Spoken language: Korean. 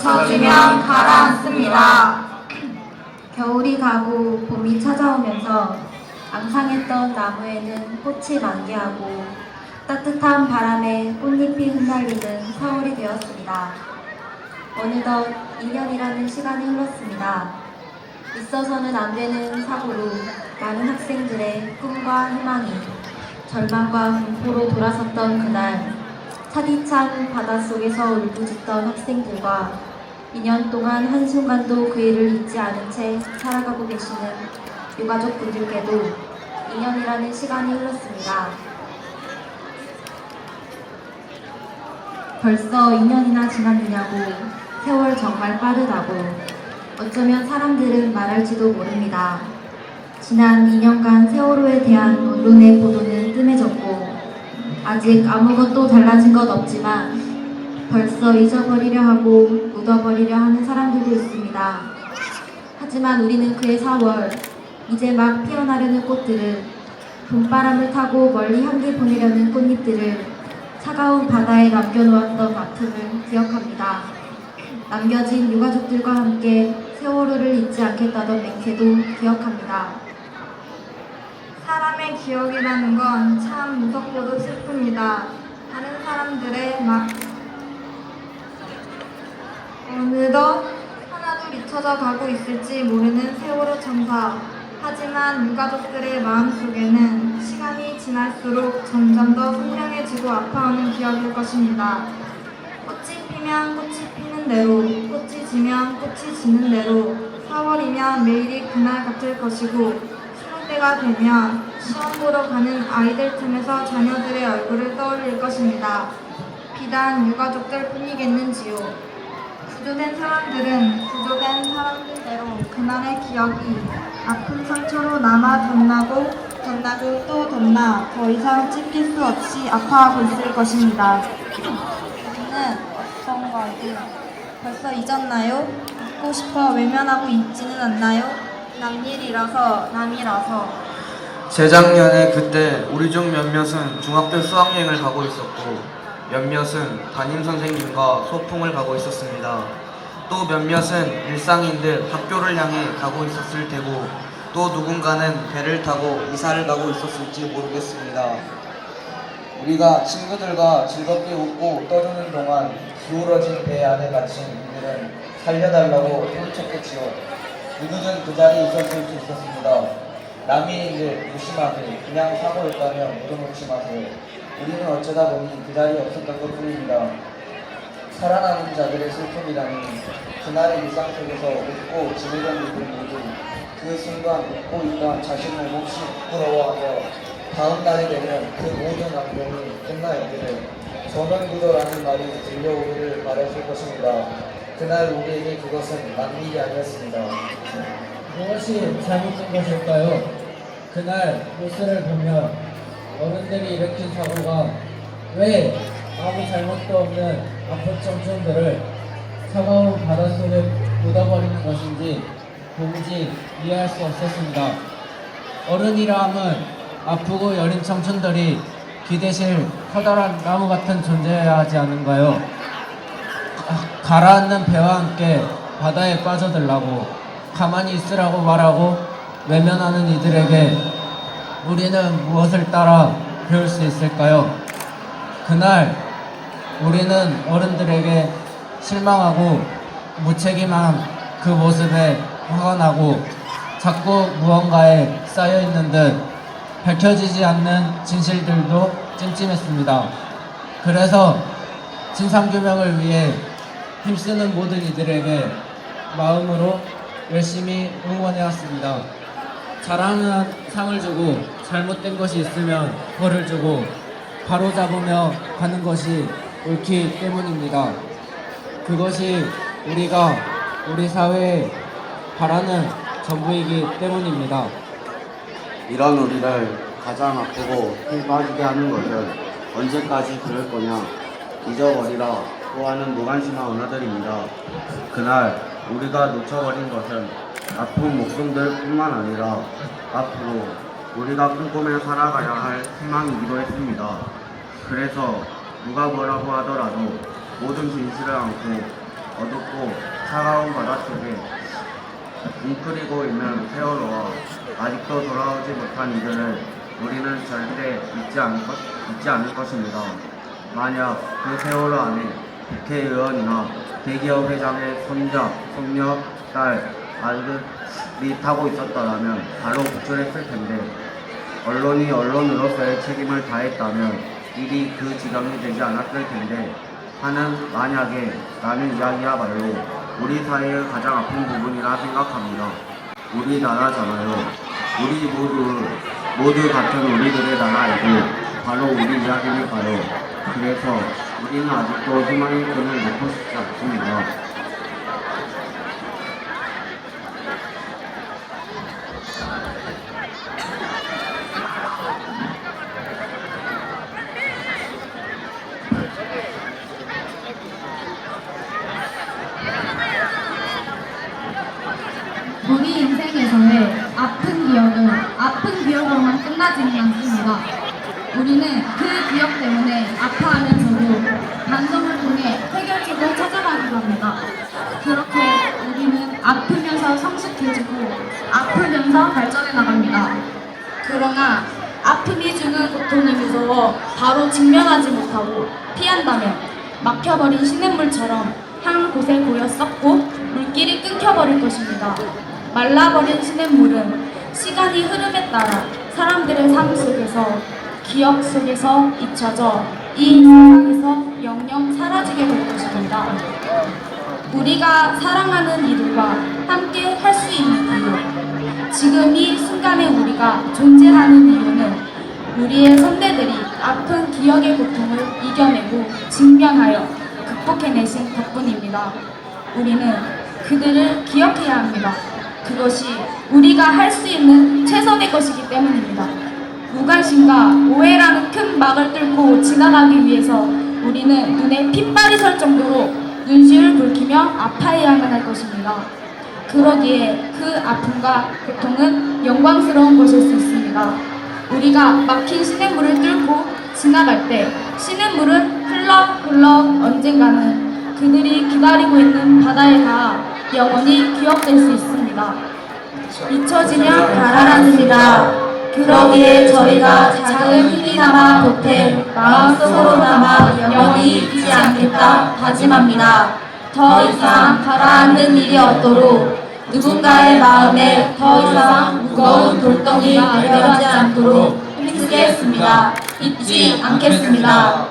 비춰주면 가라앉습니다. 겨울이 가고 봄이 찾아오면서 앙상했던 나무에는 꽃이 만개하고 따뜻한 바람에 꽃잎이 흩날리는 4월이 되었습니다. 어느덧 2년이라는 시간이 흘렀습니다. 있어서는 안 되는 사고로 많은 학생들의 꿈과 희망이 절망과 공포로 돌아섰던 그날, 차디찬 바닷속에서 울부짖던 학생들과 2년 동안 한순간도 그 일을 잊지 않은 채 살아가고 계시는 유가족분들께도 2년이라는 시간이 흘렀습니다. 벌써 2년이나 지났느냐고, 세월 정말 빠르다고, 어쩌면 사람들은 말할지도 모릅니다. 지난 2년간 세월호에 대한 언론의 보도는 뜸해졌고, 아직 아무것도 달라진 것 없지만 벌써 잊어버리려 하고 묻어버리려 하는 사람들도 있습니다. 하지만 우리는 그의 4월, 이제 막 피어나려는 꽃들을, 봄바람을 타고 멀리 향기 보내려는 꽃잎들을 차가운 바다에 남겨놓았던 아픔을 기억합니다. 남겨진 유가족들과 함께 세월호를 잊지 않겠다던 맹세도 기억합니다. 사람의 기억이라는 건 참 무섭고도 슬픕니다. 다른 사람들의 막 어느덧 하나둘 잊혀져 가고 있을지 모르는 세월호 참사. 하지만 유가족들의 마음속에는 시간이 지날수록 점점 더 선명해지고 아파오는 기억일 것입니다. 꽃이 피면 꽃이 피는 대로, 꽃이 지면 꽃이 지는 대로 4월이면 매일이 그날 같을 것이고, 때가 되면 시험 보러 가는 아이들 틈에서 자녀들의 얼굴을 떠올릴 것입니다. 비단 유가족들 뿐이겠는지요. 구조된 사람들은 구조된 사람들대로 그날의 기억이 아픈 상처로 남아 덧나고 또 덧나 더 이상 찢길 수 없이 아파하고 있을 것입니다. 우리는 어떤 거지? 벌써 잊었나요? 잊고 싶어 외면하고 있지는 않나요? 남이라서 재작년에 그때 우리 중 몇몇은 중학교 수학여행을 가고 있었고, 몇몇은 담임선생님과 소풍을 가고 있었습니다. 또 몇몇은 일상인 듯 학교를 향해 가고 있었을 테고, 또 누군가는 배를 타고 이사를 가고 있었을지 모르겠습니다. 우리가 친구들과 즐겁게 웃고 떠드는 동안 기울어진 배 안에 갇힌 이들은 살려달라고 소리쳤겠지요. 누구든 그 자리에 있었을 수 있었습니다. 남인인들 무심하게 그냥 사고였다면 묻어놓지 마세요. 우리는 어쩌다 보니 그 자리에 없었던 것 뿐입니다. 살아남은 자들의 슬픔이라니, 그날의 일상 속에서 웃고 지내던 이들 모두 그 순간 웃고 있던 자신을 몹시 부끄러워하며 다음 날이 되면 그 모든 악몽이 끝나 있기를, 저명구조라는 말이 들려오기를 바랬을 것입니다. 그날 우리에게 그것은 낯일이 아니었습니다. 무엇이 잘못된 것일까요? 그날 뉴스를 보면 어른들이 일으킨 사고가 왜 아무 잘못도 없는 아픈 청춘들을 차가운 바닷속에 묻어버리는 것인지 도무지 이해할 수 없었습니다. 어른이라 함은 아프고 여린 청춘들이 기대실 커다란 나무 같은 존재여야 하지 않은가요? 가라앉는 배와 함께 바다에 빠져들라고 가만히 있으라고 말하고 외면하는 이들에게 우리는 무엇을 따라 배울 수 있을까요? 그날 우리는 어른들에게 실망하고 무책임한 그 모습에 화가 나고 자꾸 무언가에 쌓여있는 듯 밝혀지지 않는 진실들도 찜찜했습니다. 그래서 진상규명을 위해 힘쓰는 모든 이들에게 마음으로 열심히 응원해왔습니다. 잘하면 상을 주고 잘못된 것이 있으면 벌을 주고 바로잡으며 가는 것이 옳기 때문입니다. 그것이 우리가 우리 사회에 바라는 전부이기 때문입니다. 이런 우리를 가장 아프고 힘 빠지게 하는 것은 언제까지 그럴 거냐, 잊어버리라 고 하는 무관심한 언어들입니다. 그날 우리가 놓쳐버린 것은 아픈 목숨들 뿐만 아니라 앞으로 우리가 꿈꾸며 살아가야 할 희망이기도 했습니다. 그래서 누가 뭐라고 하더라도 모든 진실을 안고 어둡고 차가운 바닷속에 웅크리고 있는 세월호와 아직도 돌아오지 못한 이들을 우리는 절대 잊지 않을 것입니다. 만약 그 세월호 안에 국회의원이나 대기업 회장의 손자, 손녀, 딸, 아들이 타고 있었더라면 바로 구출했을 텐데 언론이 언론으로서의 책임을 다했다면 일이 그 지경이 되지 않았을 텐데 하는 만약에 라는 이야기야말로 우리 사회의 가장 아픈 부분이라 생각합니다. 우리나라잖아요. 우리 모두 같은 우리들의 나라이고 바로 우리 이야기니까요. 그래서 우리는 아직도 희망의 끈을 놓고 싶지 않습니다. 우리 인생에서의 아픈 기억은 아픈 기억으로만 끝나지는 않습니다. 우리는 그 기억 때문에 아파하면서도 반성을 통해 해결책을 찾아가기도 합니다. 그렇게 우리는 아프면서 성숙해지고 아프면서 발전해 나갑니다. 그러나 아픔이 주는 고통이 무서워 바로 직면하지 못하고 피한다면 막혀버린 시냇물처럼 한 곳에 고여 썩고 물길이 끊겨버릴 것입니다. 말라버린 시냇물은 시간이 흐름에 따라 사람들의 삶 속에서 기억 속에서 잊혀져 이 세상에서 영영 사라지게 될 것입니다. 우리가 사랑하는 이들과 함께 할 수 있는 이유, 지금 이 순간에 우리가 존재하는 이유는 우리의 선배들이 아픈 기억의 고통을 이겨내고 직면하여 극복해내신 덕분입니다. 우리는 그들을 기억해야 합니다. 그것이 우리가 할 수 있는 최선의 것이기 때문입니다. 무관심과 오해라는 큰 막을 뚫고 지나가기 위해서 우리는 눈에 핏발이 설 정도로 눈시울 붉히며 아파해야만 할 것입니다. 그러기에 그 아픔과 고통은 영광스러운 것일 수 있습니다. 우리가 막힌 시냇물을 뚫고 지나갈 때 시냇물은 흘러 언젠가는 그들이 기다리고 있는 바다에 닿아 영원히 기억될 수 있습니다. 잊혀지면 달아납니다. 그러기에 저희가 작은 힘이나마 보태 마음속으로 남아 영원히 잊지 않겠다 다짐합니다. 더 이상 가라앉는 일이 없도록 누군가의 마음에 더 이상 무거운 돌덩이가 내려가지 않도록 힘쓰겠습니다. 잊지 않겠습니다.